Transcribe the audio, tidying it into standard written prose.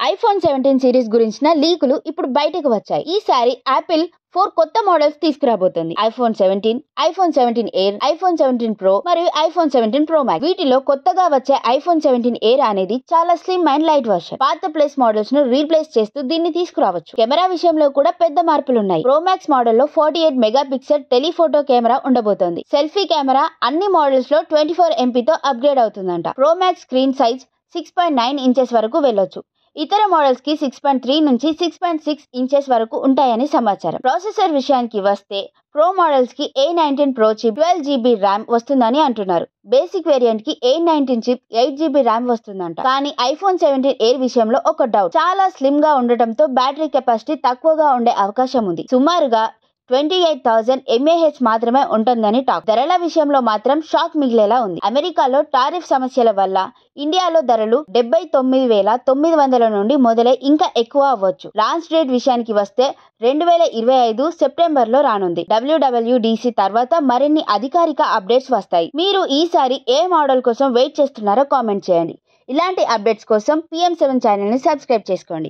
IPhone 17 series గురించిన లీకులు ఇప్పుడు బయటకు వచ్చాయి. ఈసారి యాపిల్ 4 కొత్త మోడల్స్ తీసుకురాబోతోంది. IPhone 17, iPhone 17 air, iPhone 17 pro మరియు ఐఫోన్ 17 ప్రో మ్యాక్స్. వీటిలో కొత్తగా వచ్చే ఐఫోన్ 17 ఎయిర్ అనేది చాలా స్లిమ్ అండ్ లైట్ వర్షన్. పాత ప్లేస్ మోడల్స్ ను రీప్లేస్ చేస్తూ దీన్ని తీసుకురావచ్చు. కెమెరా విషయంలో కూడా పెద్ద మార్పులున్నాయి. ప్రో మ్యాక్స్ మోడల్ లో 48 మెగాపిక్సెల్ టెలిఫోటో కెమెరా ఉండబోతోంది. సెల్ఫీ కెమెరా అన్ని మోడల్స్ లో 24 MP తో అప్గ్రేడ్ అవుతుందంట. Pro max screen size 6.9 inches వరకు వెళ్ళొచ్చు. ఇతర మోడల్స్ కి 6.3 నుంచి 6.6 ఇంచెస్ వరకు ఉంటాయని సమాచారం. ప్రాసెసర్ విషయానికి వస్తే ప్రో మోడల్స్ కి A19 pro chip 12GB RAM వస్తుందని అంటున్నారు. బేసిక్ వేరియంట్ కి A19 చిప్ 8GB ర్యామ్ వస్తుందంట. కానీ ఐఫోన్ 17 ఎయిర్ విషయంలో ఒక డౌట్. చాలా స్లిమ్ గా ఉండటంతో బ్యాటరీ కెపాసిటీ తక్కువగా ఉండే అవకాశం ఉంది. సుమారుగా 28,000 mAh మాత్రమే ఉంటుందని టాక్. ధరల విషయంలో మాత్రం షాక్ మిగిలేలా ఉంది. అమెరికాలో టారిఫ్ సమస్యల వల్ల ఇండియాలో ధరలు 79,900 నుండి మొదలై ఇంకా ఎక్కువ అవ్వచ్చు. లాంచ్ డేట్ విషయానికి వస్తే 2025 సెప్టెంబర్ లో రానుంది. WWDC తర్వాత మరిన్ని అధికారిక అప్డేట్స్ వస్తాయి. మీరు ఈసారి ఏ మోడల్ కోసం వెయిట్ చేస్తున్నారో కామెంట్ చేయండి. ఇలాంటి అప్డేట్స్ కోసం PM7 ఛానల్ ని సబ్స్క్రైబ్ చేసుకోండి.